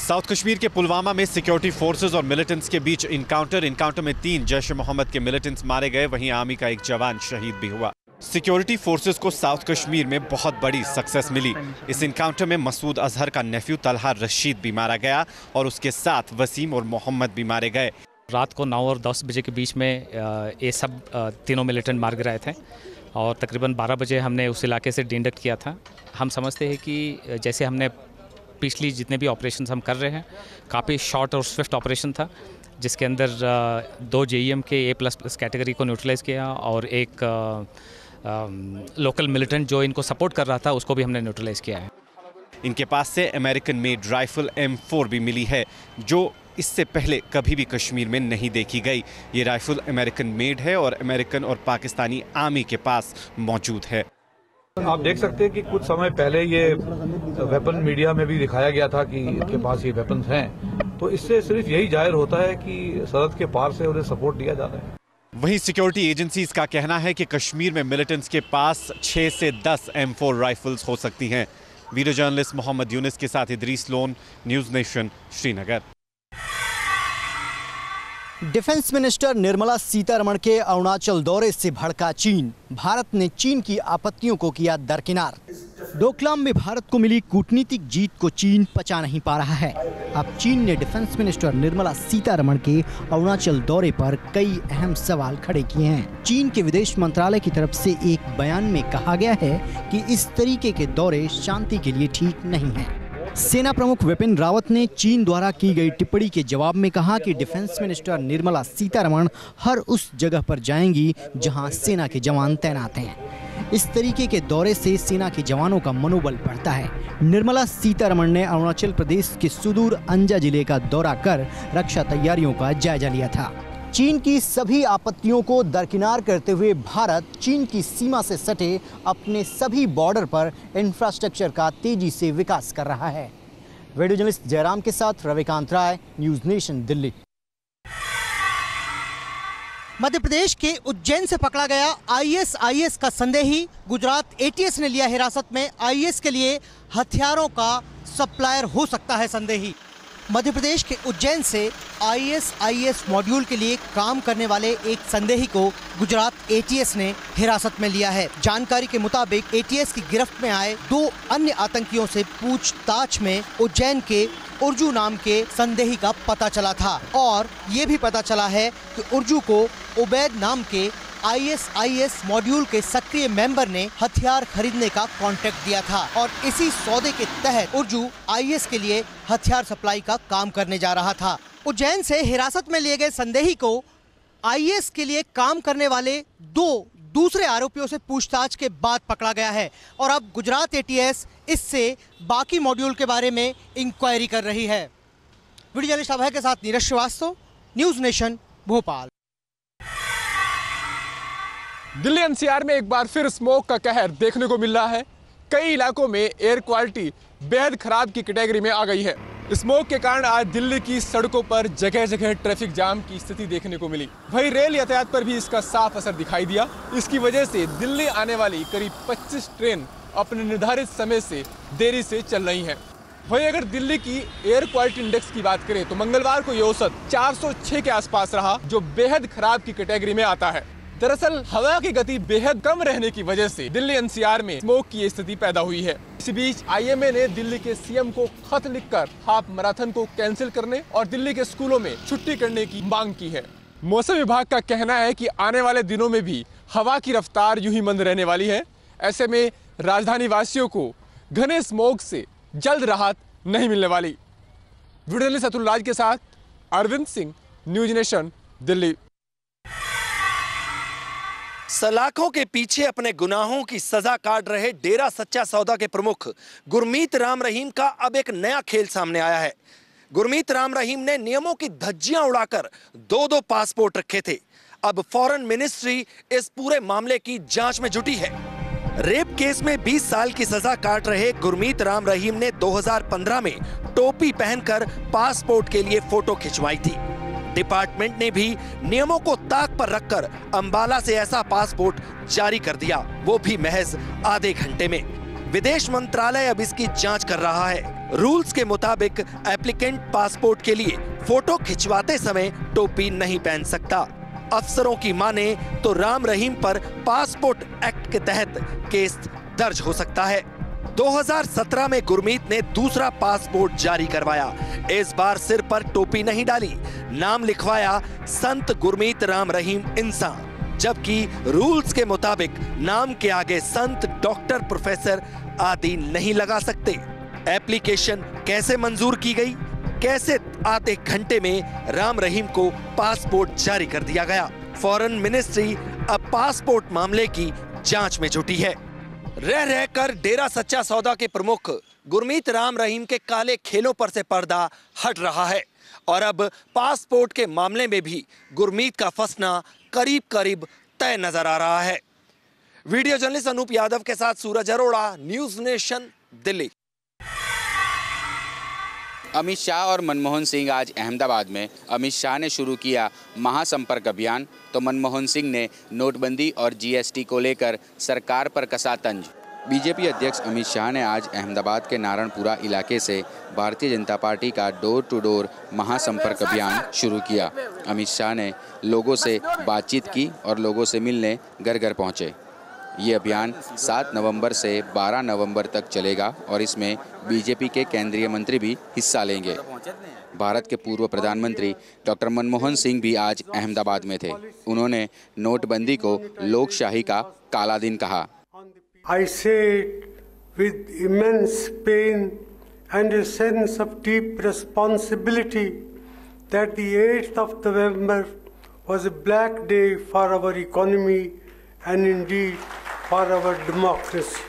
South Kashmir के पुलवामा में security forces और मिलिटेंट्स के बीच इनकाउंटर में 3 जैश-ए-मोहम्मद के मिलिटेंट्स मारे गए, वहीं आर्मी का एक जवान शहीद भी हुआ। सिक्योरिटी फोर्सेस को साउथ कश्मीर में बहुत बड़ी सक्सेस मिली। इस इनकाउंटर में मसूद अजहर का नेफ्यू तलहा रशीद भी मारा गया और उसके साथ वसीम और मोहम्मद भी मारे गए। रात को 9 और 10 बजे के बीच में ये सब तीनों मिलिटेंट मार गिराए थे और तकरीबन 12 बजे हमने उस इलाके से डिंडक्ट किया था। हम समझते हैं कि जैसे हमने पिछली जितने भी ऑपरेशंस हम कर रहे हैं, काफ़ी शॉर्ट और स्विफ्ट ऑपरेशन था, जिसके अंदर 2 JEM के A++ कैटेगरी को न्यूट्रलाइज़ किया और एक लोकल मिलिटेंट जो इनको सपोर्ट कर रहा था उसको भी हमने न्यूट्रलाइज़ किया है। इनके पास से अमेरिकन मेड राइफल M4 भी मिली है, जो इससे पहले कभी भी कश्मीर में नहीं देखी गई। ये राइफल अमेरिकन मेड है और अमेरिकन और पाकिस्तानी आर्मी के पास मौजूद है। आप देख सकते हैं कि कुछ समय पहले ये वेपन मीडिया में भी दिखाया गया था कि इनके पास ये वेपन्स हैं, तो इससे सिर्फ यही जाहिर होता है कि सरहद के पार से उन्हें सपोर्ट दिया जा रहा है। वहीं सिक्योरिटी एजेंसीज का कहना है कि कश्मीर में मिलिटेंट्स के पास 6 से 10 M4 राइफल्स हो सकती हैं। वीडियो जर्नलिस्ट मोहम्मद यूनिस के साथ Idris loan, news nation, Srinagar. Defence minister Nirmala Sitharaman के अरुणाचल दौरे से भड़का चीन। भारत ने चीन की आपत्तियों को किया दरकिनार। डोकलाम में भारत को मिली कूटनीतिक जीत को चीन पचा नहीं पा रहा है। अब चीन ने डिफेंस मिनिस्टर निर्मला सीतारमण के अरुणाचल दौरे पर कई अहम सवाल खड़े किए हैं। चीन के विदेश मंत्रालय की तरफ से एक बयान में कहा गया है कि इस तरीके के दौरे शांति के लिए ठीक नहीं है। सेना प्रमुख विपिन रावत ने चीन द्वारा की गई टिप्पणी के जवाब में कहा कि डिफेंस मिनिस्टर निर्मला सीतारमण हर उस जगह पर जाएंगी जहां सेना के जवान तैनात हैं। इस तरीके के दौरे से सेना के जवानों का मनोबल बढ़ता है। निर्मला सीतारमण ने अरुणाचल प्रदेश के सुदूर अंजा जिले का दौरा कर रक्षा तैयारियों का जायजा लिया था। चीन की सभी आपत्तियों को दरकिनार करते हुए भारत चीन की सीमा से सटे अपने सभी बॉर्डर पर इंफ्रास्ट्रक्चर का तेजी से विकास कर रहा है। वीडियो जर्नलिस्ट जयराम के साथ रविकांत राय, न्यूज़ नेशन, दिल्ली। मध्य प्रदेश के उज्जैन से पकड़ा गया ISIS का संदेही गुजरात ATS ने लिया हिरासत में। IS के लिए हथियारों का सप्लायर हो सकता है संदेही। मध्य प्रदेश के उज्जैन से ISIS मॉड्यूल के लिए काम करने वाले एक संदेही को गुजरात ATS ने हिरासत में लिया है। जानकारी के मुताबिक ATS की गिरफ्त में आए 2 अन्य आतंकियों से पूछताछ में उज्जैन के उर्जू नाम के संदेही का पता चला था और ये भी पता चला है कि उर्जू को उबैद नाम के ISIS मॉड्यूल के सक्रिय मेंबर ने हथियार खरीदने का कॉन्ट्रैक्ट दिया था और इसी सौदे के तहत उर्जू IS के लिए हथियार सप्लाई का काम करने जा रहा था। उज्जैन से हिरासत में लिए गए संदेही को IS के लिए काम करने वाले 2 दूसरे आरोपियों से पूछताछ के बाद पकड़ा गया है और अब गुजरात ATS इससे बाकी मॉड्यूल के बारे में इंक्वायरी कर रही है। वीडियो जर्नलिस्ट अभय के साथ Neeraj Srivastava, News Nation, Bhopal. Delhi NCR में एक बार फिर स्मोक का कहर देखने को मिल रहा है। कई इलाकों में एयर क्वालिटी बेहद खराब की कैटेगरी में आ गई है। स्मोक के कारण आज दिल्ली की सड़कों पर जगह जगह ट्रैफिक जाम की स्थिति देखने को मिली। वहीं रेल यातायात पर भी इसका साफ असर दिखाई दिया। इसकी वजह से दिल्ली आने वाली करीब 25 ट्रेन अपने निर्धारित समय से देरी से चल रही हैं। वहीं अगर दिल्ली की एयर क्वालिटी इंडेक्स की बात करें तो मंगलवार को ये औसत 406 के आसपास रहा, जो बेहद खराब की कैटेगरी में आता है। दरअसल हवा की गति बेहद कम रहने की वजह से दिल्ली NCR में स्मोक की स्थिति पैदा हुई है। इसी बीच IMA ने दिल्ली के CM को खत लिखकर हाफ मैराथन को कैंसिल करने और दिल्ली के स्कूलों में छुट्टी करने की मांग की है। मौसम विभाग का कहना है कि आने वाले दिनों में भी हवा की रफ्तार यूं ही मंद रहने वाली है। ऐसे में राजधानी वासियों को घने स्मोक से जल्द राहत नहीं मिलने वाली। वीडियो जर्नलिस्ट अतुल राज के साथ अरविंद सिंह, न्यूज़ नेशन, दिल्ली। सलाखों के पीछे अपने गुनाहों की सजा काट रहे डेरा सच्चा सौदा के प्रमुख गुरमीत राम रहीम का अब एक नया खेल सामने आया है। गुरमीत राम रहीम ने नियमों की धज्जियां उड़ाकर 2-2 पासपोर्ट रखे थे। अब फॉरेन मिनिस्ट्री इस पूरे मामले की जांच में जुटी है। रेप केस में 20 साल की सजा काट रहे गुरमीत राम रहीम ने 2015 में टोपी पहनकर पासपोर्ट के लिए फोटो खिंचवाई थी। डिपार्टमेंट ने भी नियमों को ताक पर रखकर अंबाला से ऐसा पासपोर्ट जारी कर दिया, वो भी महज आधे घंटे में। विदेश मंत्रालय अब इसकी जांच कर रहा है। रूल्स के मुताबिक एप्लीकेंट पासपोर्ट के लिए फोटो खिंचवाते समय टोपी नहीं पहन सकता। अफसरों की माने तो राम रहीम पर पासपोर्ट एक्ट के तहत केस दर्ज हो सकता है। 2017 में गुरमीत ने दूसरा पासपोर्ट जारी करवाया। इस बार सिर पर टोपी नहीं डाली, नाम लिखवाया संत गुरमीत राम रहीम इंसान, जबकि रूल्स के मुताबिक नाम के आगे संत, डॉक्टर, प्रोफेसर आदि नहीं लगा सकते। एप्लीकेशन कैसे मंजूर की गई? कैसे आधे घंटे में राम रहीम को पासपोर्ट जारी कर दिया गया? फॉरेन मिनिस्ट्री अब पासपोर्ट मामले की जांच में जुटी है। रह रहकर डेरा सच्चा सौदा के प्रमुख गुरमीत राम रहीम के काले खेलों पर से पर्दा हट रहा है और अब पासपोर्ट के मामले में भी गुरमीत का फंसना करीब करीब तय नजर आ रहा है। वीडियो जर्नलिस्ट अनूप यादव के साथ सूरज अरोड़ा, न्यूज नेशन, दिल्ली। अमित शाह और मनमोहन सिंह आज अहमदाबाद में। अमित शाह ने शुरू किया महासंपर्क अभियान, तो मनमोहन सिंह ने नोटबंदी और जीएसटी को लेकर सरकार पर कसा तंज। बीजेपी अध्यक्ष अमित शाह ने आज अहमदाबाद के नारायणपुरा इलाके से भारतीय जनता पार्टी का डोर टू डोर महासंपर्क अभियान शुरू किया। अमित शाह ने लोगों से बातचीत की और लोगों से मिलने घर घर पहुँचे। ये अभियान 7 नवंबर से 12 नवंबर तक चलेगा और इसमें बीजेपी के केंद्रीय मंत्री भी हिस्सा लेंगे। भारत के पूर्व प्रधानमंत्री डॉक्टर मनमोहन सिंह भी आज अहमदाबाद में थे। उन्होंने नोटबंदी को लोकशाही का काला दिन कहा। I say it with immense pain and a sense of deep responsibility that the 8th of November was a black day for our economy and indeed for our democracy.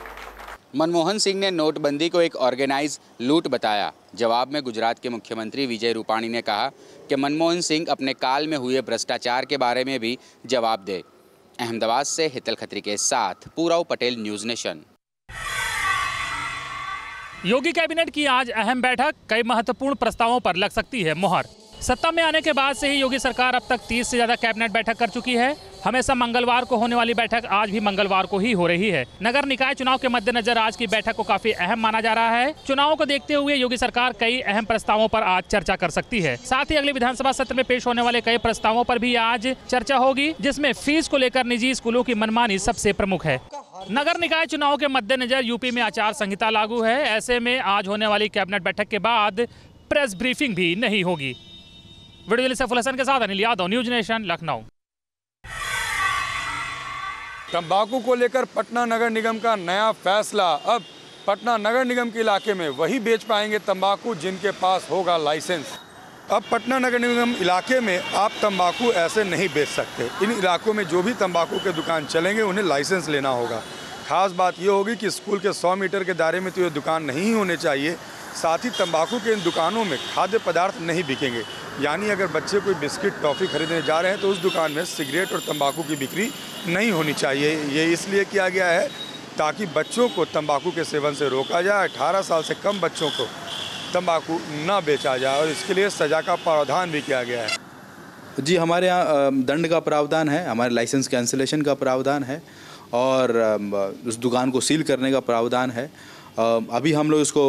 Manmohan Singh ने नोटबंदी को एक ऑर्गेनाइज लूट बताया। जवाब में गुजरात के मुख्यमंत्री विजय रूपाणी ने कहा कि मनमोहन सिंह अपने काल में हुए भ्रष्टाचार के बारे में भी जवाब दे। अहमदाबाद से हितल खत्री के साथ पूराव पटेल, न्यूज नेशन। योगी कैबिनेट की आज अहम बैठक, कई महत्वपूर्ण प्रस्तावों पर लग सकती है मुहर। सत्ता में आने के बाद से ही योगी सरकार अब तक 30 से ज्यादा कैबिनेट बैठक कर चुकी है। हमेशा मंगलवार को होने वाली बैठक आज भी मंगलवार को ही हो रही है। नगर निकाय चुनाव के मद्देनजर आज की बैठक को काफी अहम माना जा रहा है। चुनावों को देखते हुए योगी सरकार कई अहम प्रस्तावों पर आज चर्चा कर सकती है। साथ ही अगले विधानसभा सत्र में पेश होने वाले कई प्रस्तावों पर भी आज चर्चा होगी, जिसमें फीस को लेकर निजी स्कूलों की मनमानी सबसे प्रमुख है। नगर निकाय चुनाव के मद्देनजर यूपी में आचार संहिता लागू है। ऐसे में आज होने वाली कैबिनेट बैठक के बाद प्रेस ब्रीफिंग भी नहीं होगी। वीडियो सैफुल हसन के साथ अनिल यादव, न्यूज नेशन, लखनऊ। तंबाकू को लेकर पटना नगर निगम का नया फैसला। अब पटना नगर निगम के इलाके में वही बेच पाएंगे तंबाकू जिनके पास होगा लाइसेंस। अब पटना नगर निगम इलाके में आप तंबाकू ऐसे नहीं बेच सकते। इन इलाकों में जो भी तंबाकू के दुकान चलेंगे उन्हें लाइसेंस लेना होगा। खास बात ये होगी कि स्कूल के 100 मीटर के दायरे में तो ये दुकान नहीं होने चाहिए। साथ ही तंबाकू के इन दुकानों में खाद्य पदार्थ नहीं बिकेंगे। यानी अगर बच्चे कोई बिस्किट, टॉफ़ी खरीदने जा रहे हैं तो उस दुकान में सिगरेट और तंबाकू की बिक्री नहीं होनी चाहिए। ये इसलिए किया गया है ताकि बच्चों को तंबाकू के सेवन से रोका जाए। 18 साल से कम बच्चों को तंबाकू ना बेचा जाए और इसके लिए सज़ा का प्रावधान भी किया गया है। जी, हमारे यहाँ दंड का प्रावधान है, हमारे लाइसेंस कैंसिलेशन का प्रावधान है और उस दुकान को सील करने का प्रावधान है। अभी हम लोग इसको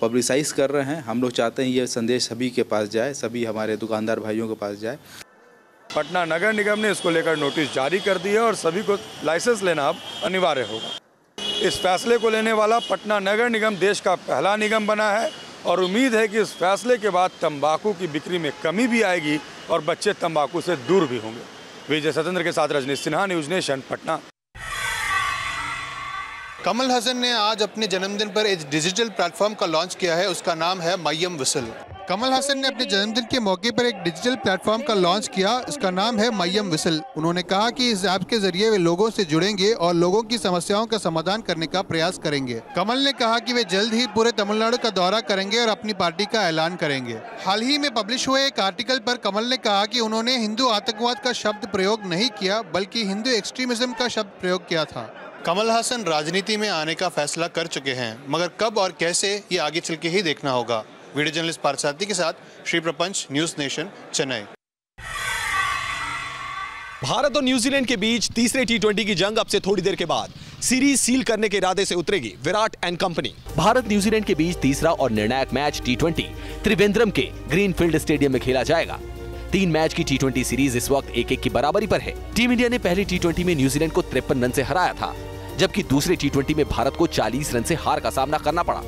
पब्लिसाइज कर रहे हैं। हम लोग चाहते हैं ये संदेश सभी के पास जाए, सभी हमारे दुकानदार भाइयों के पास जाए। पटना नगर निगम ने इसको लेकर नोटिस जारी कर दी है और सभी को लाइसेंस लेना अब अनिवार्य होगा। इस फैसले को लेने वाला पटना नगर निगम देश का पहला निगम बना है और उम्मीद है कि इस फैसले के बाद तंबाकू की बिक्री में कमी भी आएगी और बच्चे तंबाकू से दूर भी होंगे। विजय सतेंद्र के साथ रजनीश सिन्हा, न्यूज नेशन, पटना। कमल हसन ने आज अपने जन्मदिन पर एक डिजिटल प्लेटफॉर्म का लॉन्च किया है। उसका नाम है मय्यम विसल। कमल हसन ने अपने जन्मदिन के मौके पर एक डिजिटल प्लेटफॉर्म का लॉन्च किया। इसका नाम है मय्यम विसल। उन्होंने कहा कि इस ऐप के जरिए वे लोगों से जुड़ेंगे और लोगों की समस्याओं का समाधान करने का प्रयास करेंगे। कमल ने कहा कि वे जल्द ही पूरे तमिलनाडु का दौरा करेंगे और अपनी पार्टी का ऐलान करेंगे। हाल ही में पब्लिश हुए एक आर्टिकल पर कमल ने कहा कि उन्होंने हिंदू आतंकवाद का शब्द प्रयोग नहीं किया, बल्कि हिंदू एक्सट्रीमिज्म का शब्द प्रयोग किया था। कमल हसन राजनीति में आने का फैसला कर चुके हैं, मगर कब और कैसे ये आगे चल के ही देखना होगा। वीडियो जर्नलिस्ट पार्थसारथी के साथ श्री प्रपंच, न्यूज नेशन, चेन्नई। भारत और न्यूजीलैंड के बीच तीसरे T20 की जंग अब से थोड़ी देर के बाद सीरीज सील करने के इरादे से उतरेगी Virat and company. Bharat New Zealand के बीच तीसरा और निर्णायक मैच T20 त्रिवेंद्रम के ग्रीनफील्ड स्टेडियम में खेला जाएगा। 3 मैच की T20 सीरीज इस वक्त 1-1 की बराबरी पर है। टीम इंडिया ने पहली T20 में न्यूजीलैंड को 53 रन से हराया था, जबकि दूसरे T20 में भारत को 40 रन से हार का सामना करना पड़ा।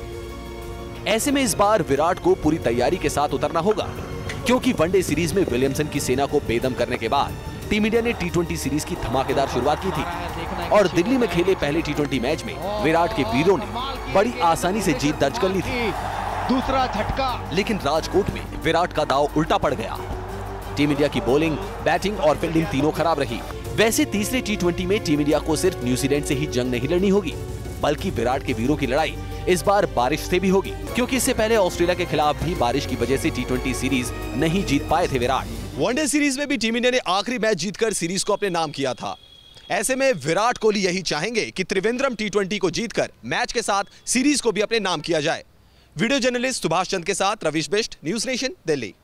ऐसे में इस बार विराट को पूरी तैयारी के साथ उतरना होगा, क्योंकि वनडे सीरीज में विलियमसन की सेना को बेदम करने के बाद टीम इंडिया ने T20 सीरीज की धमाकेदार शुरुआत की थी और दिल्ली में खेले पहले T20 मैच में विराट के वीरों ने बड़ी आसानी से जीत दर्ज कर ली थी। दूसरा झटका, लेकिन राजकोट में विराट का दांव उल्टा पड़ गया। टीम इंडिया की बॉलिंग, बैटिंग और फील्डिंग तीनों खराब रही। वैसे तीसरे T20 में टीम इंडिया को सिर्फ न्यूजीलैंड से ही जंग नहीं लड़नी होगी, बल्कि विराट के वीरों की लड़ाई इस बार बारिश से भी होगी, क्योंकि इससे पहले ऑस्ट्रेलिया के खिलाफ भी बारिश की वजह से T20 सीरीज नहीं जीत पाए थे विराट। वनडे सीरीज में भी टीम इंडिया ने आखिरी मैच जीतकर सीरीज को अपने नाम किया था। ऐसे में विराट कोहली यही चाहेंगे कि त्रिवेंद्रम T20 को जीतकर मैच के साथ सीरीज को भी अपने नाम किया जाए। वीडियो जर्नलिस्ट सुभाष चंद के साथ रवीश बिष्ट, न्यूज नेशन, दिल्ली।